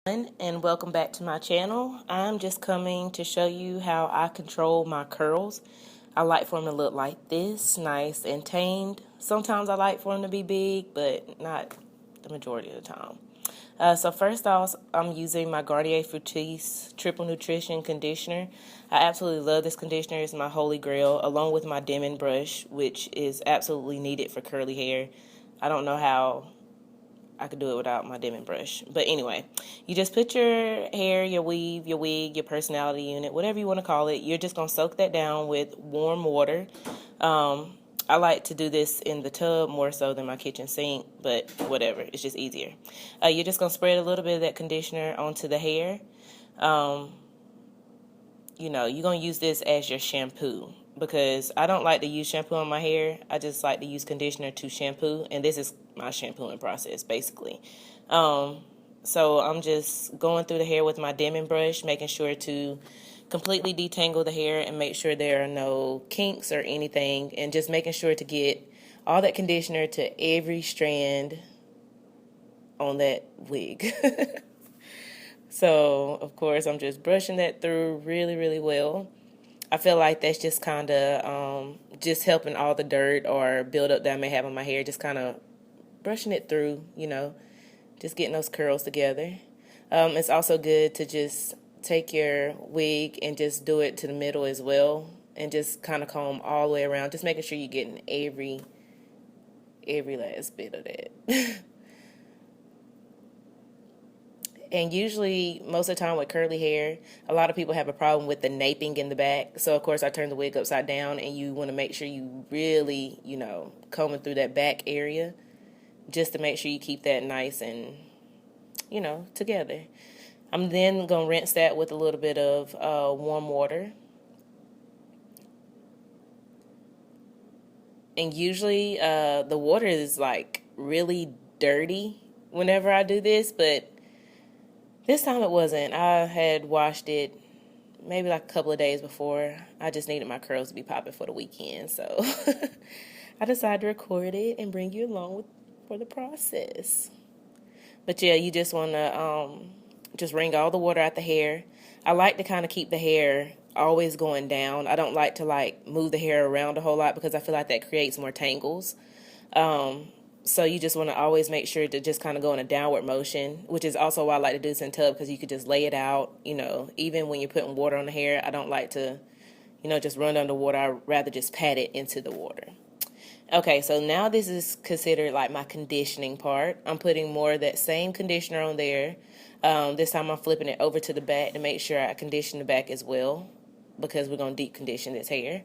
And welcome back to my channel. I'm just coming to show you how I control my curls. I like for them to look like this, nice and tamed. Sometimes I like for them to be big, but not the majority of the time. So first off, I'm using my Garnier Fructis Triple Nutrition Conditioner. I absolutely love this conditioner. It's my holy grail, along with my Demon brush, which is absolutely needed for curly hair. I don't know how I could do it without my Demon brush. But anyway, you just put your hair, your weave, your wig, your personality unit, whatever you want to call it. You're just going to soak that down with warm water. I like to do this in the tub more so than my kitchen sink, but whatever. It's just easier. You're just going to spread a little bit of that conditioner onto the hair. You're going to use this as your shampoo because I don't like to use shampoo on my hair. I just like to use conditioner to shampoo, and this is my shampooing process, basically. So I'm just going through the hair with my Demon brush, making sure to completely detangle the hair and make sure there are no kinks or anything, and just making sure to get all that conditioner to every strand on that wig. So, of course, I'm just brushing that through really, really well. I feel like that's just kind of just helping all the dirt or buildup that I may have on my hair, just kind of brushing it through, just getting those curls together. It's also good to just take your wig and just do it to the middle as well, and just kind of comb all the way around, just making sure you're getting every last bit of that. And usually, most of the time with curly hair, a lot of people have a problem with the naping in the back. So, of course, I turn the wig upside down, and you want to make sure you really, combing through that back area just to make sure you keep that nice and, together. I'm then going to rinse that with a little bit of warm water. And usually, the water is, really dirty whenever I do this, but this time it wasn't. I had washed it maybe a couple of days before. I just needed my curls to be popping for the weekend. So I decided to record it and bring you along for the process. But yeah, you just want to just wring all the water out the hair. I like to kind of keep the hair always going down. I don't like to move the hair around a whole lot because I feel like that creates more tangles. So you just want to always make sure to just kind of go in a downward motion, which is also why I like to do this in tub, because you could just lay it out, even when you're putting water on the hair. I don't like to, just run under water. I'd rather just pat it into the water. Okay, so now this is considered like my conditioning part. I'm putting more of that same conditioner on there. This time I'm flipping it over to the back to make sure I condition the back as well, because we're going to deep condition this hair.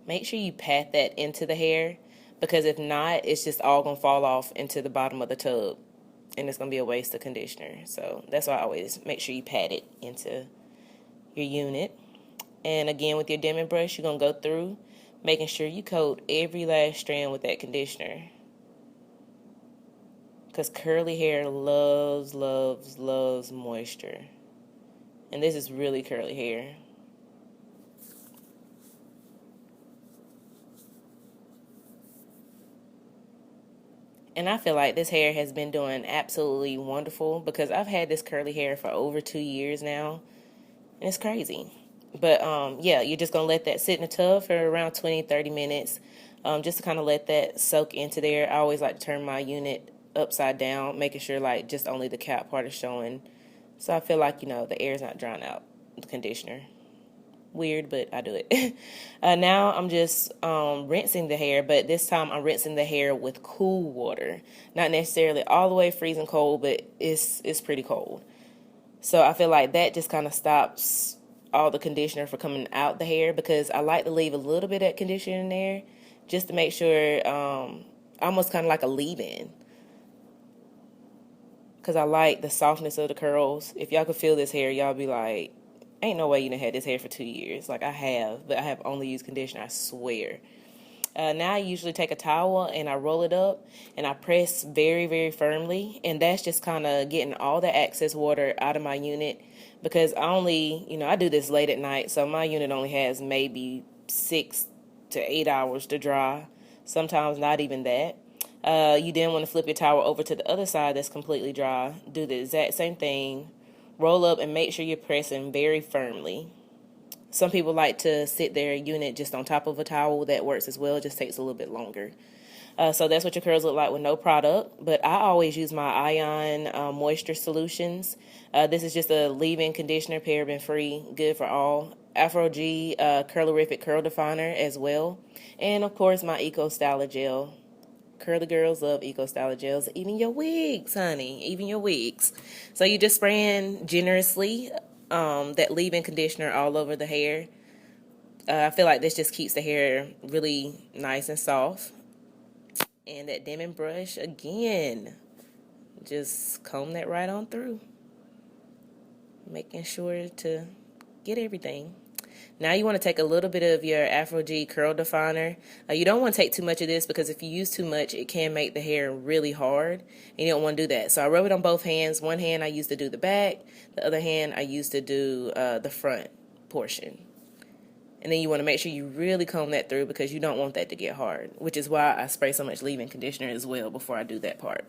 Make sure you pat that into the hair, because if not, it's just all going to fall off into the bottom of the tub, and it's going to be a waste of conditioner. So that's why I always make sure you pat it into your unit. And again, with your Demon brush, you're going to go through, making sure you coat every last strand with that conditioner, because curly hair loves, loves, loves moisture. And this is really curly hair. And I feel like this hair has been doing absolutely wonderful, because I've had this curly hair for over 2 years now, and it's crazy. But yeah, you're just going to let that sit in the tub for around 20-30 minutes, just to kind of let that soak into there. I always like to turn my unit upside down, making sure just only the cap part is showing. So I feel like, the air is not drying out the conditioner. Weird, but I do it. Now I'm just rinsing the hair, but this time I'm rinsing the hair with cool water. Not necessarily all the way freezing cold, but it's pretty cold. So I feel like that just kind of stops all the conditioner from coming out the hair, because I like to leave a little bit of conditioner in there just to make sure, almost kind of like a leave-in, because I like the softness of the curls. If y'all could feel this hair, y'all be like, ain't no way you done had this hair for 2 years. Like I have, but I have only used conditioner, I swear. Now I usually take a towel and I roll it up and I press very, very firmly. And that's just kind of getting all the excess water out of my unit, because I do this late at night. So my unit only has maybe 6 to 8 hours to dry. sometimes not even that. You then want to flip your towel over to the other side that's completely dry. Do the exact same thing. Roll up and make sure you're pressing very firmly. Some people like to sit their unit just on top of a towel. That works as well. It just takes a little bit longer. So that's what your curls look like with no product. But I always use my Ion Moisture Solutions. This is just a leave-in conditioner, paraben-free, good for all. Afro G Curlerific Curl Definer as well. And, of course, my Eco Styler Gel. Curly girls love Eco Styler Gels. Even your wigs, honey. Even your wigs. So you just spraying generously that leave-in conditioner all over the hair. I feel like this just keeps the hair really nice and soft. And that Demon brush, again, just comb that right on through. Making sure to get everything. Now you want to take a little bit of your Afro G Curl Definer. You don't want to take too much of this because if you use too much, it can make the hair really hard. And you don't want to do that. So I rub it on both hands. One hand I use to do the back. The other hand I use to do the front portion. And then you want to make sure you really comb that through because you don't want that to get hard, which is why I spray so much leave-in conditioner as well before I do that part.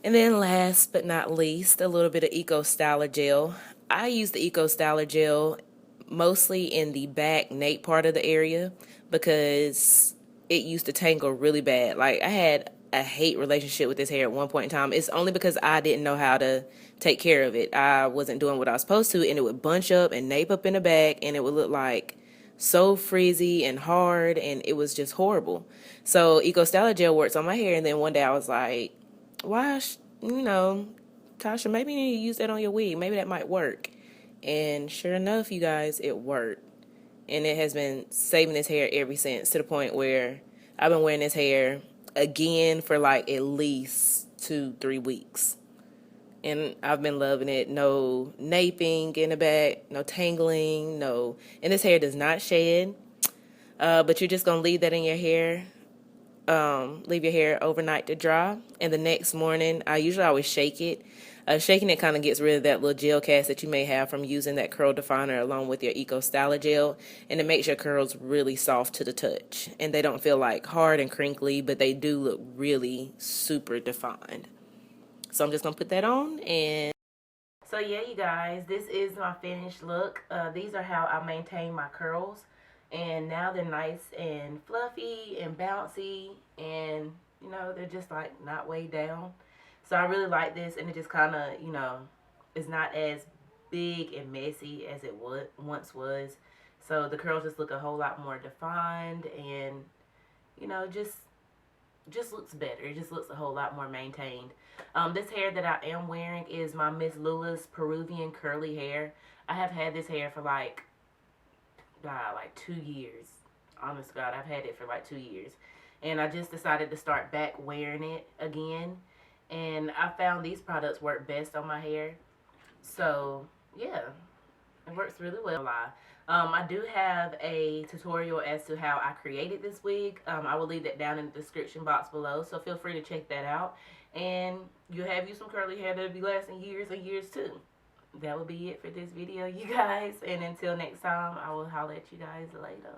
And then last but not least, a little bit of Eco Styler Gel. I use the Eco Styler Gel mostly in the back nape part of the area because it used to tangle really bad. Like, I had a hate relationship with this hair at one point in time. It's only because I didn't know how to take care of it. I wasn't doing what I was supposed to, and it would bunch up and nape up in the back, and it would look like so frizzy and hard, and it was just horrible. So Eco Styler Gel works on my hair, and then one day I was like, why, Tasha, maybe you need to use that on your wig. Maybe that might work. And sure enough, you guys, it worked. And it has been saving this hair ever since, to the point where I've been wearing this hair again for like at least 2-3 weeks. And I've been loving it. No naping in the back, no tangling, no. And this hair does not shed. But you're just going to leave that in your hair. Leave your hair overnight to dry. And the next morning, I usually always shake it. Shaking it kind of gets rid of that little gel cast that you may have from using that curl definer along with your Eco Styler Gel. And it makes your curls really soft to the touch. And they don't feel like hard and crinkly, but they do look really super defined. So I'm just going to put that on. And so yeah, you guys, this is my finished look. These are how I maintain my curls. And now they're nice and fluffy and bouncy. And, you know, they're just like not weighed down. So I really like this, and it just kind of, you know, is not as big and messy as it once was. So the curls just look a whole lot more defined, and, you know, just looks better. It just looks a whole lot more maintained. This hair that I am wearing is my Ms.Lula's Peruvian curly hair. I have had this hair for like 2 years. Honest to God, I've had it for like 2 years. And I just decided to start back wearing it again. And I found these products work best on my hair. So, yeah, it works really well. I do have a tutorial as to how I created this wig. I will leave that down in the description box below. So feel free to check that out. And you'll have you some curly hair that'll be lasting years and years too. That will be it for this video, you guys. And until next time, I will holler at you guys later.